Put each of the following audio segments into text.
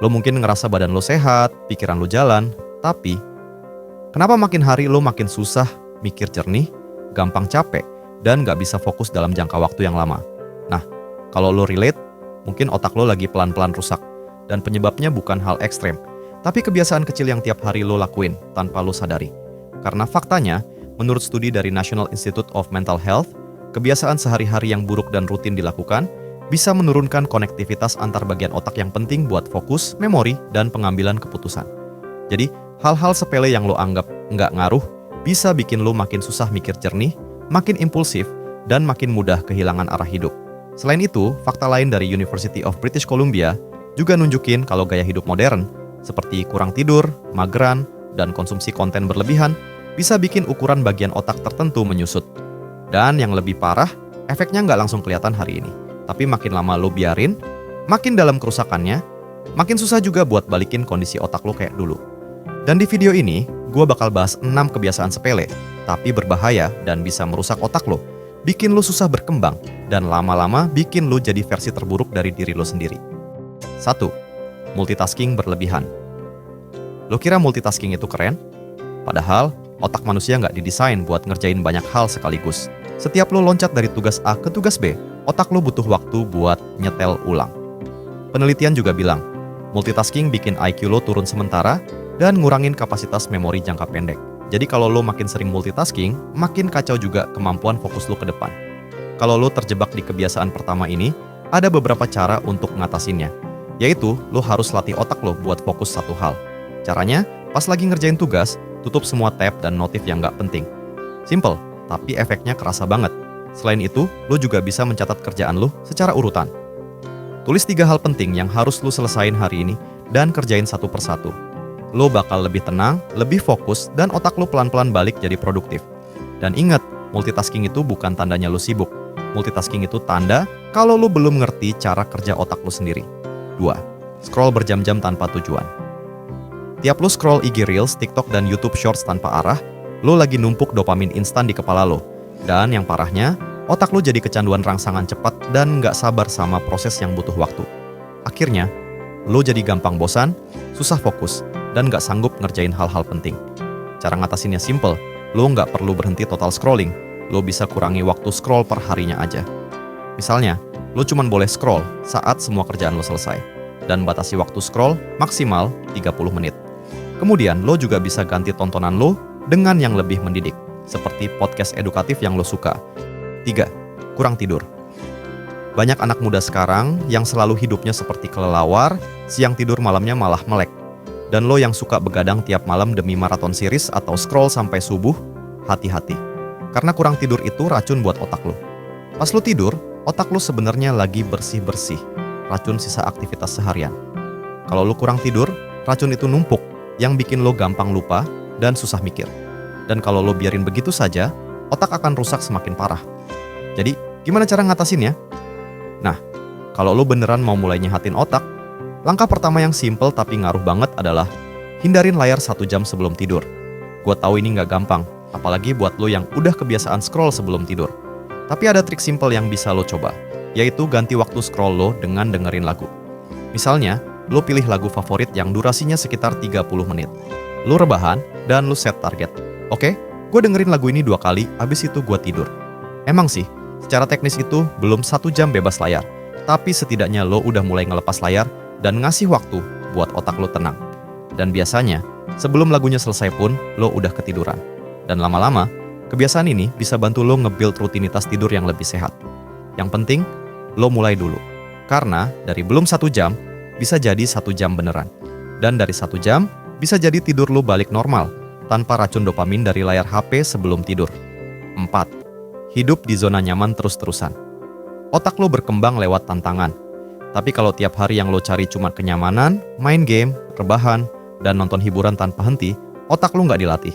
Lo mungkin ngerasa badan lo sehat, pikiran lo jalan, tapi kenapa makin hari lo makin susah mikir jernih, gampang capek, dan gak bisa fokus dalam jangka waktu yang lama? Nah, kalau lo relate, mungkin otak lo lagi pelan-pelan rusak, dan penyebabnya bukan hal ekstrem, tapi kebiasaan kecil yang tiap hari lo lakuin tanpa lo sadari. Karena faktanya, menurut studi dari National Institute of Mental Health, kebiasaan sehari-hari yang buruk dan rutin dilakukan bisa menurunkan konektivitas antar bagian otak yang penting buat fokus, memori, dan pengambilan keputusan. Jadi, hal-hal sepele yang lo anggap nggak ngaruh bisa bikin lo makin susah mikir jernih, makin impulsif, dan makin mudah kehilangan arah hidup. Selain itu, fakta lain dari University of British Columbia juga nunjukin kalau gaya hidup modern, seperti kurang tidur, mageran, dan konsumsi konten berlebihan, bisa bikin ukuran bagian otak tertentu menyusut. Dan yang lebih parah, efeknya nggak langsung kelihatan hari ini. Tapi makin lama lo biarin, makin dalam kerusakannya, makin susah juga buat balikin kondisi otak lo kayak dulu. Dan di video ini, gue bakal bahas 6 kebiasaan sepele, tapi berbahaya dan bisa merusak otak lo, bikin lo susah berkembang, dan lama-lama bikin lo jadi versi terburuk dari diri lo sendiri. 1. Multitasking berlebihan. Lo kira multitasking itu keren? Padahal, otak manusia nggak didesain buat ngerjain banyak hal sekaligus. Setiap lo loncat dari tugas A ke tugas B, otak lo butuh waktu buat nyetel ulang. Penelitian juga bilang, multitasking bikin IQ lo turun sementara dan ngurangin kapasitas memori jangka pendek. Jadi kalau lo makin sering multitasking, makin kacau juga kemampuan fokus lo ke depan. Kalau lo terjebak di kebiasaan pertama ini, ada beberapa cara untuk ngatasinnya. Yaitu, lo harus latih otak lo buat fokus satu hal. Caranya, pas lagi ngerjain tugas, tutup semua tab dan notif yang nggak penting. Simple, tapi efeknya kerasa banget. Selain itu, lo juga bisa mencatat kerjaan lo secara urutan. Tulis 3 hal penting yang harus lo selesain hari ini dan kerjain satu persatu. Lo bakal lebih tenang, lebih fokus, dan otak lo pelan-pelan balik jadi produktif. Dan ingat, multitasking itu bukan tandanya lo sibuk. Multitasking itu tanda kalau lo belum ngerti cara kerja otak lo sendiri. 2. Scroll berjam-jam tanpa tujuan. Tiap lo scroll IG Reels, TikTok, dan YouTube Shorts tanpa arah, lo lagi numpuk dopamin instan di kepala lo. Dan yang parahnya, otak lo jadi kecanduan rangsangan cepat dan nggak sabar sama proses yang butuh waktu. Akhirnya, lo jadi gampang bosan, susah fokus, dan nggak sanggup ngerjain hal-hal penting. Cara ngatasinnya simple, lo nggak perlu berhenti total scrolling, lo bisa kurangi waktu scroll per harinya aja. Misalnya, lo cuma boleh scroll saat semua kerjaan lo selesai, dan batasi waktu scroll maksimal 30 menit. Kemudian, lo juga bisa ganti tontonan lo dengan yang lebih mendidik, seperti podcast edukatif yang lo suka. 3. Kurang tidur. Banyak anak muda sekarang yang selalu hidupnya seperti kelelawar, siang tidur malamnya malah melek. Dan lo yang suka begadang tiap malam demi maraton series atau scroll sampai subuh, hati-hati. Karena kurang tidur itu racun buat otak lo. Pas lo tidur, otak lo sebenarnya lagi bersih-bersih, racun sisa aktivitas seharian. Kalau lo kurang tidur, racun itu numpuk, yang bikin lo gampang lupa dan susah mikir. Dan kalau lo biarin begitu saja, otak akan rusak semakin parah. Jadi, gimana cara ngatasinnya? Nah, kalau lo beneran mau mulai nyehatin otak, langkah pertama yang simple tapi ngaruh banget adalah hindarin layar 1 jam sebelum tidur. Gue tahu ini nggak gampang, apalagi buat lo yang udah kebiasaan scroll sebelum tidur. Tapi ada trik simple yang bisa lo coba, yaitu ganti waktu scroll lo dengan dengerin lagu. Misalnya, lo pilih lagu favorit yang durasinya sekitar 30 menit. Lo rebahan dan lo set target. Oke, gue dengerin lagu ini 2 kali, abis itu gue tidur. Emang sih, secara teknis itu belum 1 jam bebas layar, tapi setidaknya lo udah mulai ngelepas layar dan ngasih waktu buat otak lo tenang. Dan biasanya, sebelum lagunya selesai pun, lo udah ketiduran. Dan lama-lama, kebiasaan ini bisa bantu lo nge-build rutinitas tidur yang lebih sehat. Yang penting, lo mulai dulu. Karena dari belum 1 jam, bisa jadi 1 jam beneran. Dan dari 1 jam, bisa jadi tidur lo balik normal, tanpa racun dopamin dari layar HP sebelum tidur. 4. Hidup di zona nyaman terus-terusan. Otak lo berkembang lewat tantangan. Tapi kalau tiap hari yang lo cari cuma kenyamanan, main game, rebahan, dan nonton hiburan tanpa henti, otak lo nggak dilatih.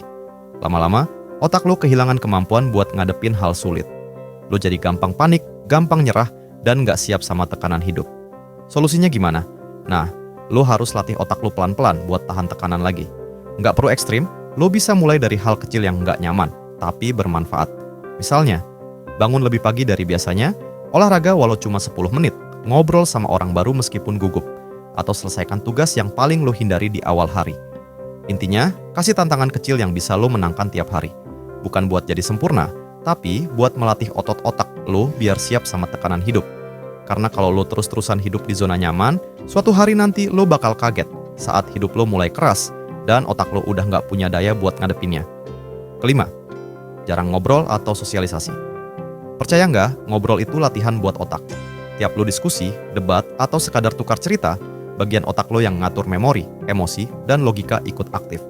Lama-lama, otak lo kehilangan kemampuan buat ngadepin hal sulit. Lo jadi gampang panik, gampang nyerah, dan nggak siap sama tekanan hidup. Solusinya gimana? Nah, lo harus latih otak lo pelan-pelan buat tahan tekanan lagi. Nggak perlu ekstrim, lo bisa mulai dari hal kecil yang nggak nyaman, tapi bermanfaat. Misalnya, bangun lebih pagi dari biasanya, olahraga walau cuma 10 menit, ngobrol sama orang baru meskipun gugup, atau selesaikan tugas yang paling lo hindari di awal hari. Intinya, kasih tantangan kecil yang bisa lo menangkan tiap hari. Bukan buat jadi sempurna, tapi buat melatih otot otak lo biar siap sama tekanan hidup. Karena kalau lo terus-terusan hidup di zona nyaman, suatu hari nanti lo bakal kaget saat hidup lo mulai keras dan otak lo udah nggak punya daya buat ngadepinnya. Kelima, jarang ngobrol atau sosialisasi. Percaya nggak, ngobrol itu latihan buat otak. Tiap lo diskusi, debat, atau sekadar tukar cerita, bagian otak lo yang ngatur memori, emosi, dan logika ikut aktif.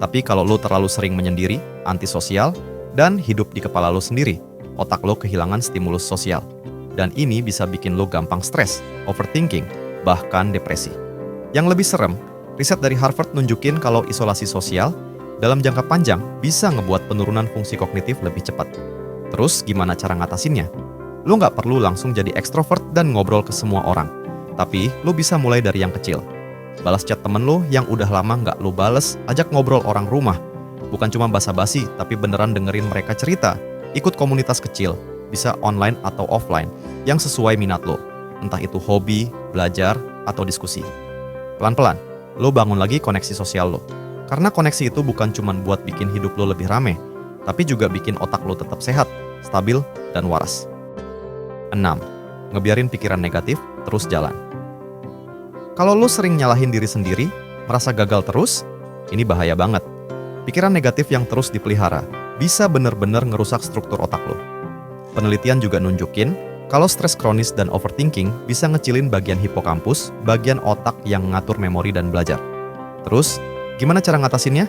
Tapi kalau lo terlalu sering menyendiri, antisosial, dan hidup di kepala lo sendiri, otak lo kehilangan stimulus sosial. Dan ini bisa bikin lo gampang stres, overthinking, bahkan depresi. Yang lebih serem, riset dari Harvard nunjukin kalau isolasi sosial dalam jangka panjang bisa ngebuat penurunan fungsi kognitif lebih cepat. Terus gimana cara ngatasinnya? Lo nggak perlu langsung jadi ekstrovert dan ngobrol ke semua orang. Tapi lo bisa mulai dari yang kecil. Balas chat temen lo yang udah lama nggak lo bales, ajak ngobrol orang rumah. Bukan cuma basa-basi, tapi beneran dengerin mereka cerita. Ikut komunitas kecil, bisa online atau offline, yang sesuai minat lo. Entah itu hobi, belajar, atau diskusi. Pelan-pelan, lo bangun lagi koneksi sosial lo. Karena koneksi itu bukan cuma buat bikin hidup lo lebih rame, tapi juga bikin otak lo tetap sehat, stabil, dan waras. 6. Ngebiarin pikiran negatif terus jalan. Kalau lo sering nyalahin diri sendiri, merasa gagal terus, ini bahaya banget. Pikiran negatif yang terus dipelihara bisa bener-bener ngerusak struktur otak lo. Penelitian juga nunjukin kalau stres kronis dan overthinking bisa ngecilin bagian hipokampus, bagian otak yang ngatur memori dan belajar. Terus, gimana cara ngatasinnya?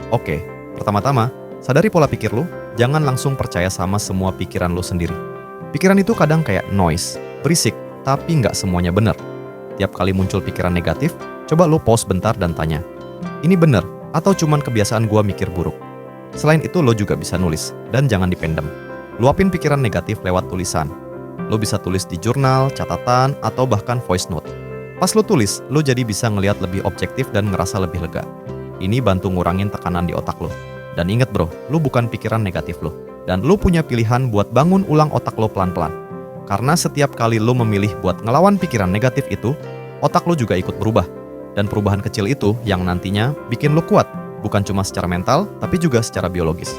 Oke, pertama-tama, sadari pola pikir lo, jangan langsung percaya sama semua pikiran lo sendiri. Pikiran itu kadang kayak noise, berisik, tapi nggak semuanya benar. Tiap kali muncul pikiran negatif, coba lo pause bentar dan tanya, ini benar atau cuman kebiasaan gua mikir buruk? Selain itu, lo juga bisa nulis, dan jangan dipendam. Luapin pikiran negatif lewat tulisan. Lo bisa tulis di jurnal, catatan, atau bahkan voice note. Pas lo tulis, lo jadi bisa ngelihat lebih objektif dan ngerasa lebih lega. Ini bantu ngurangin tekanan di otak lo. Dan inget bro, lo bukan pikiran negatif lo. Dan lo punya pilihan buat bangun ulang otak lo pelan-pelan. Karena setiap kali lo memilih buat ngelawan pikiran negatif itu, otak lo juga ikut berubah. Dan perubahan kecil itu yang nantinya bikin lo kuat. Bukan cuma secara mental, tapi juga secara biologis.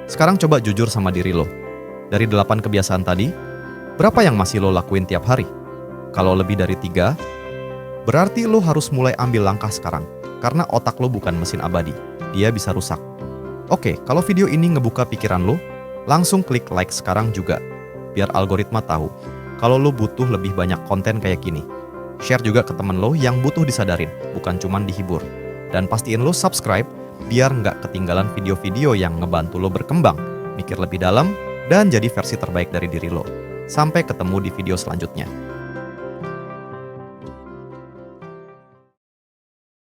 Sekarang coba jujur sama diri lo. Dari 8 kebiasaan tadi, berapa yang masih lo lakuin tiap hari? Kalau lebih dari 3, berarti lo harus mulai ambil langkah sekarang. Karena otak lo bukan mesin abadi, dia bisa rusak. Oke, kalau video ini ngebuka pikiran lo, langsung klik like sekarang juga. Biar algoritma tahu kalau lo butuh lebih banyak konten kayak gini. Share juga ke temen lo yang butuh disadarin, bukan cuman dihibur. Dan pastiin lo subscribe biar nggak ketinggalan video-video yang ngebantu lo berkembang, mikir lebih dalam, dan jadi versi terbaik dari diri lo. Sampai ketemu di video selanjutnya.